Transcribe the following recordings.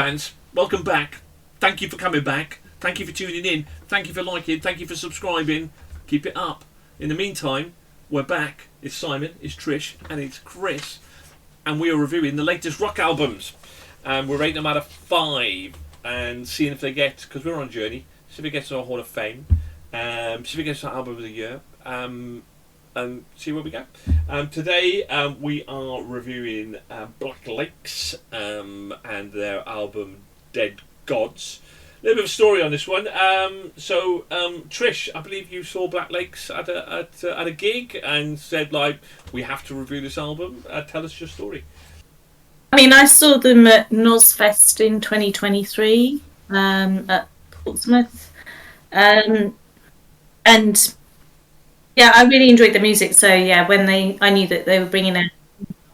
fans, welcome back. Thank you for coming back. Thank you for tuning in. Thank you for liking. Thank you for subscribing. Keep it up. In the meantime, we're back. It's Simon, it's Trish, and it's Chris. And we are reviewing the latest rock albums. And we're rating them out of 5 and seeing if they get, because we're on a journey, see if it gets to our Hall of Fame. See if it gets to our Album of the Year. And see where we go. Today we are reviewing Black Lakes and their album Dead Gods. A little bit of a story on this one. Trish, I believe you saw Black Lakes at a gig and said, like, we have to review this album. Tell us your story. I mean, I saw them at Nosfest in 2023 at Portsmouth. And yeah, I really enjoyed the music. So yeah, when I knew that they were bringing it,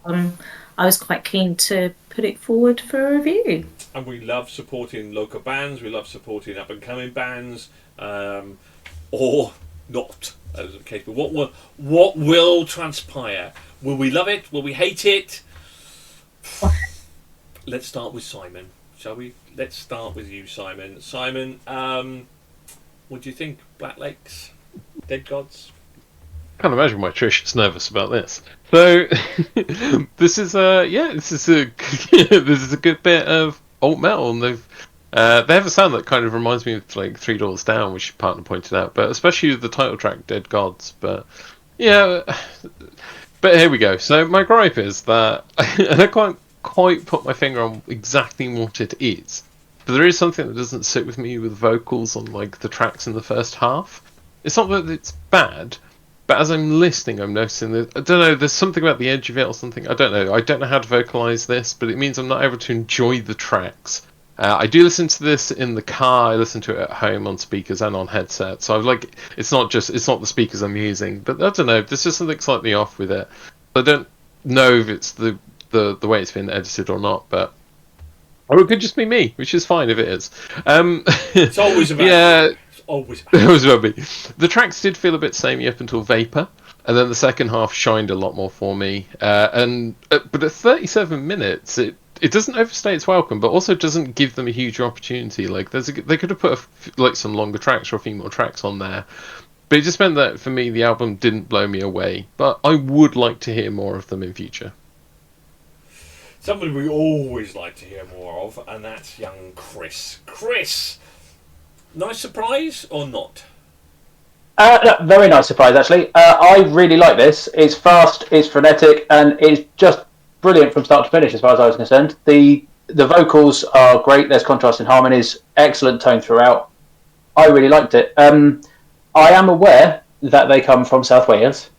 I was quite keen to put it forward for a review. And we love supporting local bands. We love supporting up and coming bands, or not, as the case. But what will transpire? Will we love it? Will we hate it? Let's start with Simon, shall we? Let's start with you, Simon. Simon, what do you think? Black Lakes, Dead Gods. I can't imagine why Trish is nervous about this. So this is this is a good bit of alt metal, and they have a sound that kind of reminds me of like Three Doors Down, which your partner pointed out, but especially the title track Dead Gods. But yeah, but here we go. So my gripe is that and I can't quite put my finger on exactly what it is, but there is something that doesn't sit with me with vocals on like the tracks in the first half. It's not that it's bad, but as I'm listening, I'm noticing that, I don't know, there's something about the edge of it or something. I don't know how to vocalise this, but it means I'm not able to enjoy the tracks. I do listen to this in the car, I listen to it at home on speakers and on headsets. So it's not the speakers I'm using, but I don't know, there's just something slightly off with it. I don't know if it's the way it's been edited or not, but or it could just be me, which is fine if it is. It's always about yeah. Always. The tracks did feel a bit samey up until Vapor, and then the second half shined a lot more for me. But at 37 minutes, it doesn't overstay its welcome, but also doesn't give them a huge opportunity. Like they could have put some longer tracks or a few more tracks on there, but it just meant that for me the album didn't blow me away. But I would like to hear more of them in future. Somebody we always like to hear more of, and that's young Chris. Chris. Nice surprise or not? No, very nice surprise, actually. I really like this. It's fast, it's frenetic, and it's just brilliant from start to finish, as far as I was concerned. The vocals are great. There's contrast and harmonies. Excellent tone throughout. I really liked it. I am aware that they come from South Wales.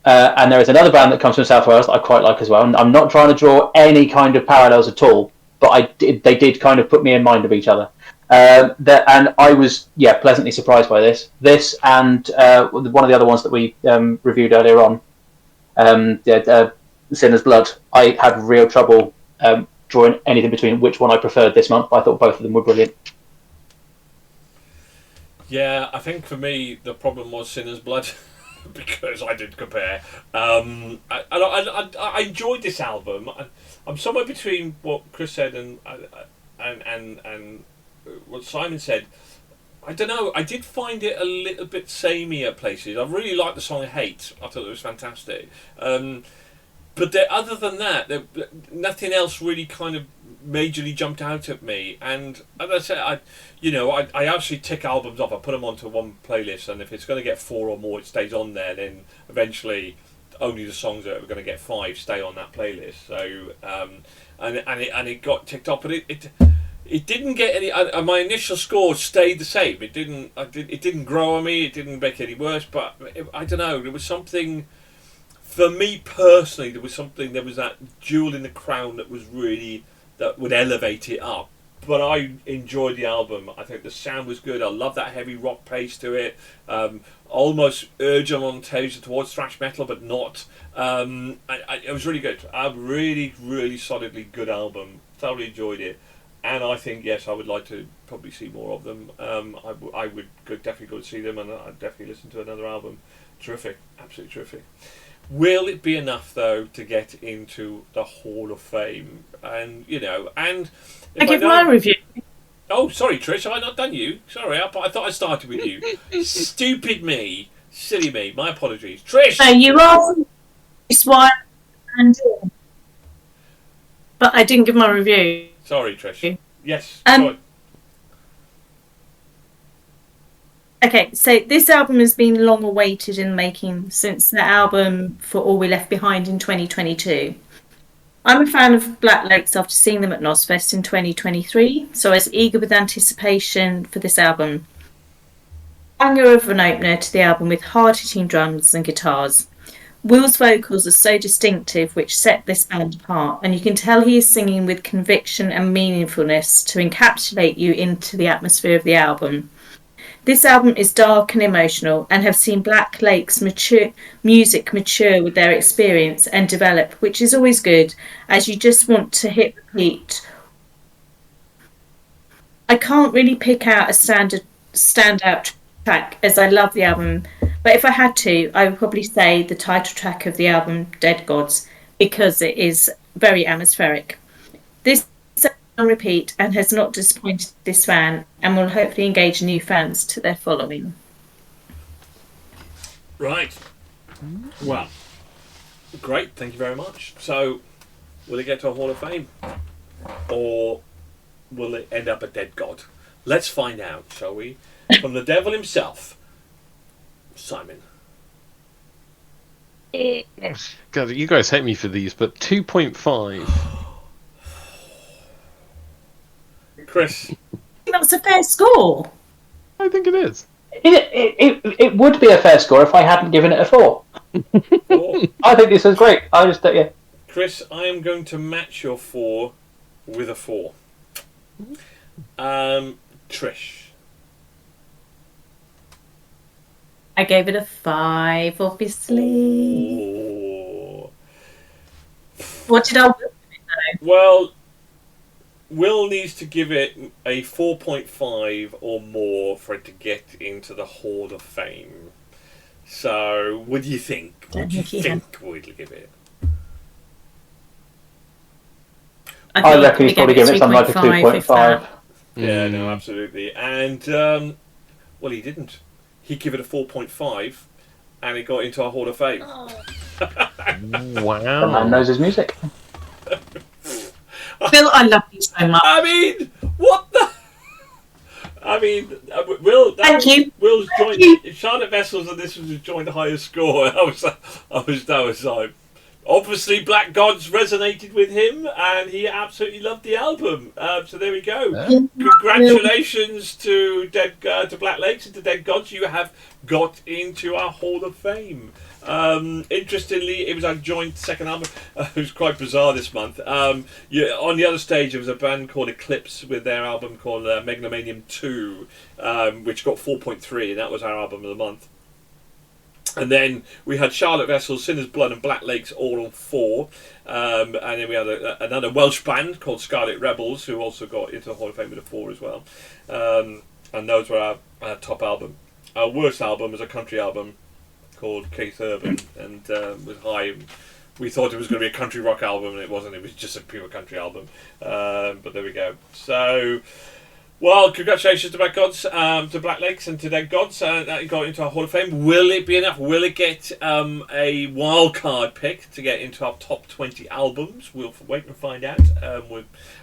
And there is another band that comes from South Wales that I quite like as well. And I'm not trying to draw any kind of parallels at all, but they did kind of put me in mind of each other. And I was pleasantly surprised by this and one of the other ones that we reviewed earlier on, Sinner's Blood. I had real trouble drawing anything between which one I preferred this month. I thought both of them were brilliant. Yeah, I think for me the problem was Sinner's Blood because I did compare. I enjoyed this album. I'm somewhere between what Chris said and what Simon said. I don't know, I did find it a little bit samey at places. I really liked the song Hate. I thought it was fantastic. But other than that, nothing else really kind of majorly jumped out at me. And as I said, I actually tick albums off. I put them onto one playlist, and if it's going to get 4 or more, it stays on there. Then eventually, only the songs that are going to get 5 stay on that playlist. So, and it got ticked off, but it didn't get any. My initial score stayed the same. It didn't grow on me. It didn't make it any worse. But I don't know. There was something. For me personally, there was that jewel in the crown that would elevate it up. But I enjoyed the album. I think the sound was good. I love that heavy rock pace to it. Almost urging on towards thrash metal, but not. It was really good. A really, really solidly good album. Thoroughly enjoyed it. and I think yes, I would like to probably see more of them. I would definitely go to see them, and I'd definitely listen to another album. Terrific, absolutely terrific. Will it be enough though to get into the Hall of Fame? And and if I give my review. Oh, sorry, Trish, have I not done you? Sorry, I thought I started with you. Stupid me, silly me. My apologies, Trish. No, you are. It's why. But I didn't give my review. Sorry, Trish. Yes. Okay, so this album has been long awaited in the making since the album For All We Left Behind in 2022. I'm a fan of Black Lakes after seeing them at Nosfest in 2023, so I was eager with anticipation for this album. Banger of an opener to the album with hard-hitting drums and guitars. Will's vocals are so distinctive, which set this band apart, and you can tell he is singing with conviction and meaningfulness to encapsulate you into the atmosphere of the album. This album is dark and emotional, and have seen Black Lake's music mature with their experience and develop, which is always good, as you just want to hit repeat. I can't really pick out a standout track, as I love the album, but if I had to, I would probably say the title track of the album, Dead Gods, because it is very atmospheric. This is on repeat and has not disappointed this fan, and will hopefully engage new fans to their following. Right. Well, great, thank you very much. So, will it get to a Hall of Fame? Or will it end up a dead god? Let's find out, shall we? From the devil himself, Simon. God, you guys hate me for these, but 2.5. Chris. That's a fair score. I think it is. It would be a fair score if I hadn't given it a 4. 4. I think this is great. I just yeah. Chris, I am going to match your 4 with a 4. Trish. I gave it a 5, obviously. Oh. What did I do? Well, Will needs to give it a 4.5 or more for it to get into the Hall of Fame. So, what do you think? What do you think we'll give it? I reckon he's probably give it something like a 2.5. Yeah, no, absolutely. And, well, he didn't. He gave it a 4.5, and it got into our Hall of Fame. Wow. The man knows his music. Phil, I love you so much. I mean, what the... I mean, Will... Thank you. Will's joined... Charlotte Vessels and this was his joint highest score. That was like... Obviously, Black Gods resonated with him, and he absolutely loved the album. So there we go. Congratulations to Black Lakes and to Dead Gods. You have got into our Hall of Fame. Interestingly, it was our joint second album. It was quite bizarre this month. On the other stage, there was a band called Eclipse with their album called Megalomanium 2, which got 4.3, and that was our album of the month. And then we had Charlotte Vessels, Sinner's Blood and Black Lakes all on 4. And then we had another Welsh band called Scarlet Rebels who also got into the Hall of Fame with a 4 as well. And those were our top album. Our worst album was a country album called Keith Urban and was high. We thought it was going to be a country rock album and it wasn't. It was just a pure country album. But there we go. So... Well, congratulations to Black Gods, to Black Lakes and to Dead Gods. That got into our Hall of Fame. Will it be enough? Will it get a wild card pick to get into our top 20 albums? We'll wait and find out.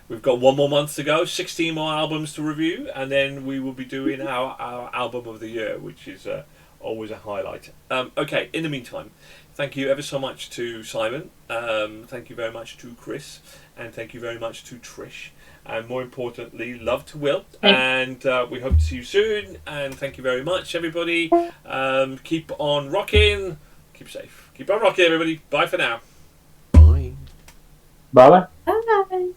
We've got 1 more month to go, 16 more albums to review, and then we will be doing our album of the year, which is always a highlight. Okay, in the meantime, thank you ever so much to Simon. Thank you very much to Chris. And thank you very much to Trish. And more importantly, love to Will. And we hope to see you soon. And thank you very much, everybody. Keep on rocking. Keep safe. Keep on rocking, everybody. Bye for now. Bye. Bye. Bye.